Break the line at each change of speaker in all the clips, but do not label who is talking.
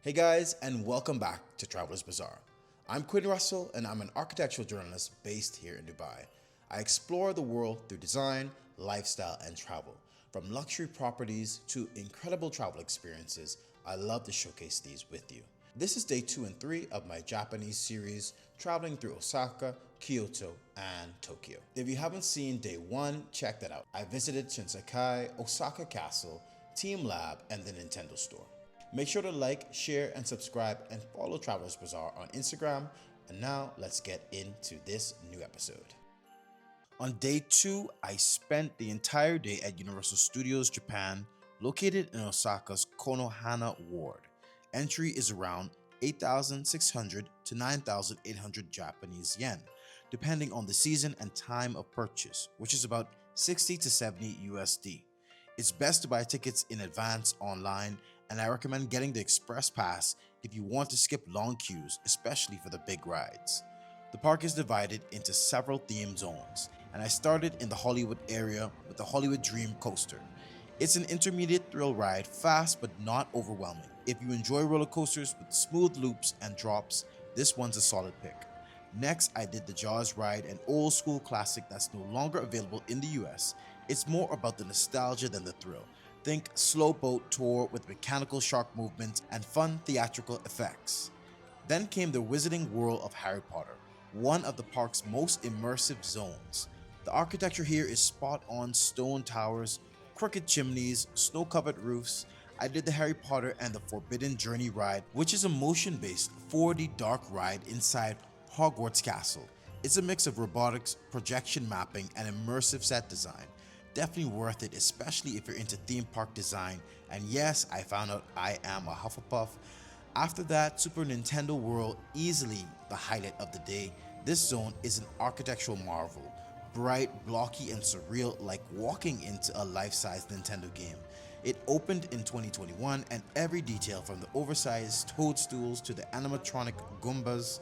Hey guys, and welcome back to Traveler's Bazaar. I'm Quinn Russell, and I'm an architectural journalist based here in Dubai. I explore the world through design, lifestyle, and travel. From luxury properties to incredible travel experiences, I love to showcase these with you. This is day 2 and 3 of my Japanese series, traveling through Osaka, Kyoto, and Tokyo. If you haven't seen day 1, check that out. I visited Shinsaibashi, Osaka Castle, Team Lab, and the Nintendo store. Make sure to like, share, and subscribe, and follow Travelers Bazaar on Instagram. And now let's get into this new episode. On day 2, I spent the entire day at Universal Studios Japan, located in Osaka's Konohana Ward. Entry is around 8,600 to 9,800 Japanese yen, depending on the season and time of purchase, which is about 60 to 70 USD. It's best to buy tickets in advance online, and I recommend getting the express pass if you want to skip long queues, especially for the big rides. The park is divided into several theme zones, and I started in the Hollywood area with the Hollywood Dream Coaster. It's an intermediate thrill ride, fast but not overwhelming. If you enjoy roller coasters with smooth loops and drops, this one's a solid pick. Next, I did the Jaws ride, an old school classic that's no longer available in the US. It's more about the nostalgia than the thrill. Think slow boat tour with mechanical shark movements and fun theatrical effects. Then came the Wizarding World of Harry Potter, one of the park's most immersive zones. The architecture here is spot on: stone towers, crooked chimneys, snow-covered roofs. I did the Harry Potter and the Forbidden Journey ride, which is a motion-based 4D dark ride inside Hogwarts Castle. It's a mix of robotics, projection mapping, and immersive set design. Definitely worth it, especially if you're into theme park design. And yes, I found out I am a Hufflepuff. After that, Super Nintendo World, easily the highlight of the day. This zone is an architectural marvel. Bright, blocky, and surreal, like walking into a life-size Nintendo game. It opened in 2021, and every detail from the oversized toadstools to the animatronic Goombas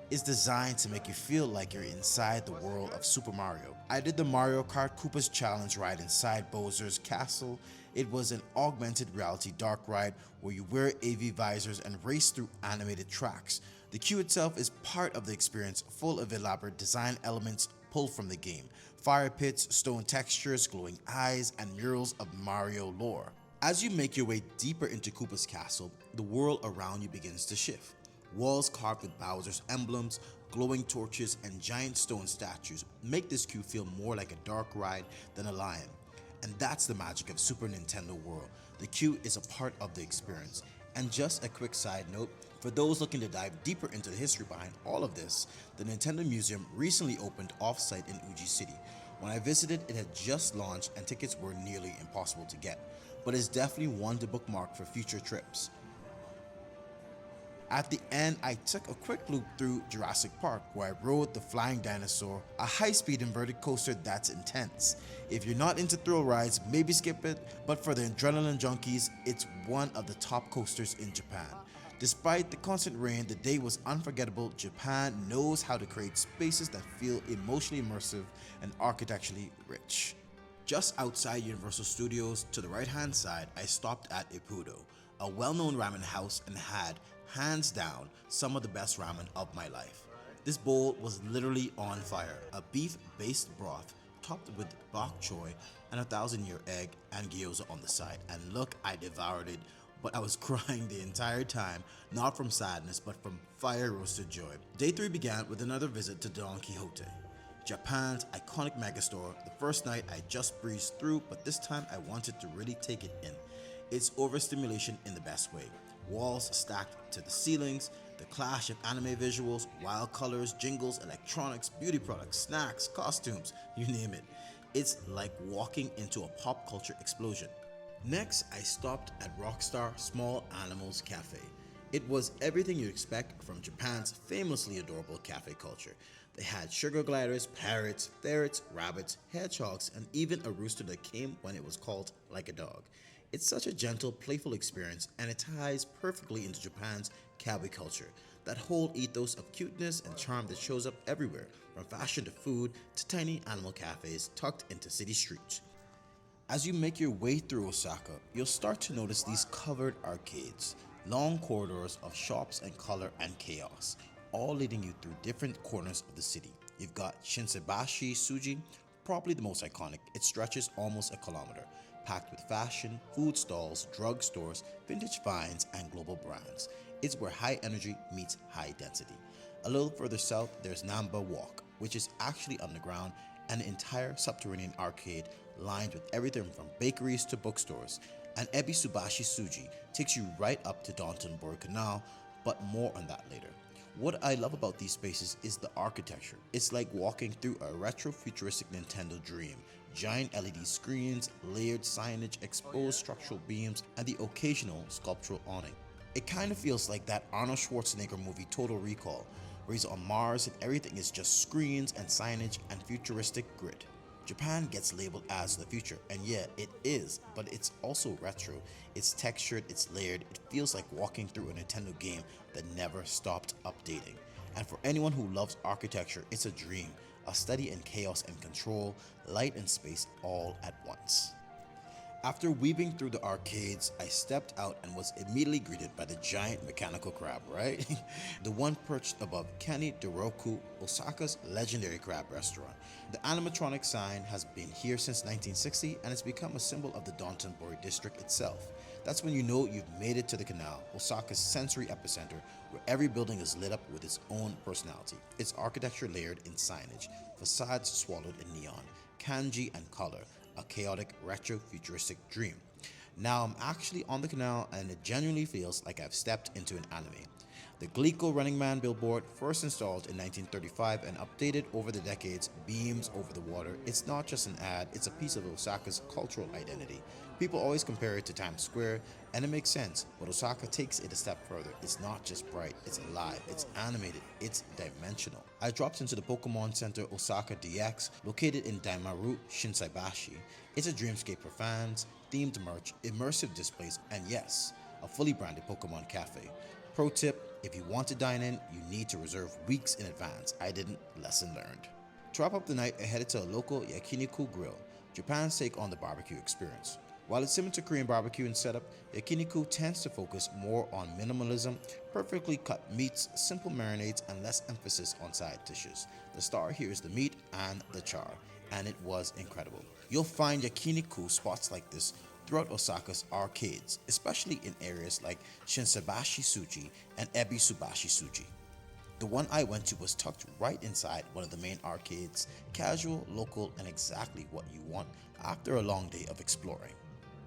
is designed to make you feel like you're inside the world of Super Mario. I did the Mario Kart Koopa's Challenge ride inside Bowser's castle. It was an augmented reality dark ride where you wear AV visors and race through animated tracks. The queue itself is part of the experience, full of elaborate design elements pulled from the game. Fire pits, stone textures, glowing eyes, and murals of Mario lore. As you make your way deeper into Koopa's castle, the world around you begins to shift. Walls carved with Bowser's emblems, glowing torches, and giant stone statues make this queue feel more like a dark ride than a lion. And that's the magic of Super Nintendo World. The queue is a part of the experience. And just a quick side note, for those looking to dive deeper into the history behind all of this, the Nintendo Museum recently opened off-site in Uji City. When I visited, it had just launched and tickets were nearly impossible to get, but it's definitely one to bookmark for future trips. At the end, I took a quick loop through Jurassic Park, where I rode the Flying Dinosaur, a high-speed inverted coaster that's intense. If you're not into thrill rides, maybe skip it, but for the adrenaline junkies, it's one of the top coasters in Japan. Despite the constant rain, the day was unforgettable. Japan knows how to create spaces that feel emotionally immersive and architecturally rich. Just outside Universal Studios, to the right-hand side, I stopped at Ippudo, a well-known ramen house, and had, hands down, some of the best ramen of my life. This bowl was literally on fire, a beef-based broth topped with bok choy and a 1,000-year egg and gyoza on the side. And look, I devoured it, but I was crying the entire time, not from sadness, but from fire-roasted joy. Day 3 began with another visit to Don Quixote, Japan's iconic megastore. The first night I just breezed through, but this time I wanted to really take it in. It's overstimulation in the best way. Walls stacked to the ceilings, the clash of anime visuals, wild colors, jingles, electronics, beauty products, snacks, costumes, you name it. It's like walking into a pop culture explosion. Next, I stopped at Rockstar Small Animals Cafe. It was everything you'd expect from Japan's famously adorable cafe culture. They had sugar gliders, parrots, ferrets, rabbits, hedgehogs, and even a rooster that came when it was called like a dog. It's such a gentle, playful experience, and it ties perfectly into Japan's Kawaii culture, that whole ethos of cuteness and charm that shows up everywhere, from fashion to food to tiny animal cafes tucked into city streets. As you make your way through Osaka, you'll start to notice these covered arcades. Long corridors of shops and color and chaos, all leading you through different corners of the city. You've got Shinsaibashi-suji, probably the most iconic. It stretches almost a kilometer, packed with fashion, food stalls, drugstores, vintage finds, and global brands. It's where high energy meets high density. A little further south, there's Namba Walk, which is actually underground, an entire subterranean arcade lined with everything from bakeries to bookstores. And Ebisubashi-suji takes you right up to Dotonbori Canal, but more on that later. What I love about these spaces is the architecture. It's like walking through a retro-futuristic Nintendo dream. Giant LED screens, layered signage, exposed structural beams, and the occasional sculptural awning. It kind of feels like that Arnold Schwarzenegger movie Total Recall, where he's on Mars and everything is just screens and signage and futuristic grid. Japan gets labeled as the future, and yeah, it is, but it's also retro. It's textured, it's layered, it feels like walking through a Nintendo game that never stopped updating. And for anyone who loves architecture, it's a dream, a study in chaos and control, light and space all at once. After weaving through the arcades, I stepped out and was immediately greeted by the giant mechanical crab, right? The one perched above Kani Doraku, Osaka's legendary crab restaurant. The animatronic sign has been here since 1960 and it's become a symbol of the Dotonbori district itself. That's when you know you've made it to the canal, Osaka's sensory epicenter, where every building is lit up with its own personality. Its architecture layered in signage, facades swallowed in neon, kanji and color, a chaotic retro-futuristic dream. Now I'm actually on the canal and it genuinely feels like I've stepped into an anime. The Glico Running Man billboard, first installed in 1935 and updated over the decades, beams over the water. It's not just an ad, it's a piece of Osaka's cultural identity. People always compare it to Times Square, and it makes sense, but Osaka takes it a step further. It's not just bright, it's alive, it's animated, it's dimensional. I dropped into the Pokemon Center Osaka DX, located in Daimaru, Shinsaibashi. It's a dreamscape for fans, themed merch, immersive displays, and yes, a fully branded Pokemon cafe. Pro tip, if you want to dine in, you need to reserve weeks in advance. I didn't, lesson learned. To wrap up the night, I headed to a local Yakiniku grill, Japan's take on the barbecue experience. While it's similar to Korean barbecue in setup, Yakiniku tends to focus more on minimalism, perfectly cut meats, simple marinades, and less emphasis on side dishes. The star here is the meat and the char, and it was incredible. You'll find Yakiniku spots like this throughout Osaka's arcades, especially in areas like Shinsaibashi-suji and Ebisubashi-suji. The one I went to was tucked right inside one of the main arcades, casual, local, and exactly what you want after a long day of exploring.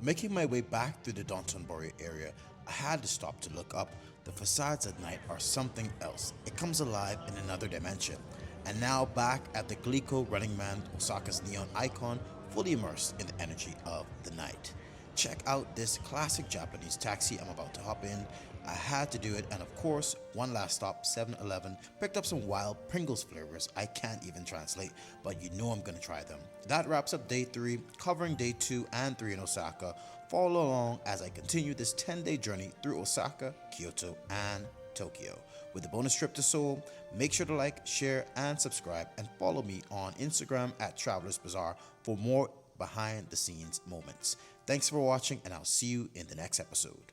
Making my way back through the Dotonbori area, I had to stop to look up. The facades at night are something else. It comes alive in another dimension. And now back at the Glico Running Man, Osaka's neon icon, fully immersed in the energy of the night. Check out this classic Japanese taxi I'm about to hop in. I had to do it, and of course, one last stop, 7-Eleven, picked up some wild Pringles flavors I can't even translate, but you know I'm gonna try them. That wraps up day 3, covering day 2 and 3 in Osaka. Follow along as I continue this 10-day journey through Osaka, Kyoto, and Tokyo. With the bonus trip to Seoul, make sure to like, share, and subscribe, and follow me on Instagram at Travelers Bazaar for more behind-the-scenes moments. Thanks for watching, and I'll see you in the next episode.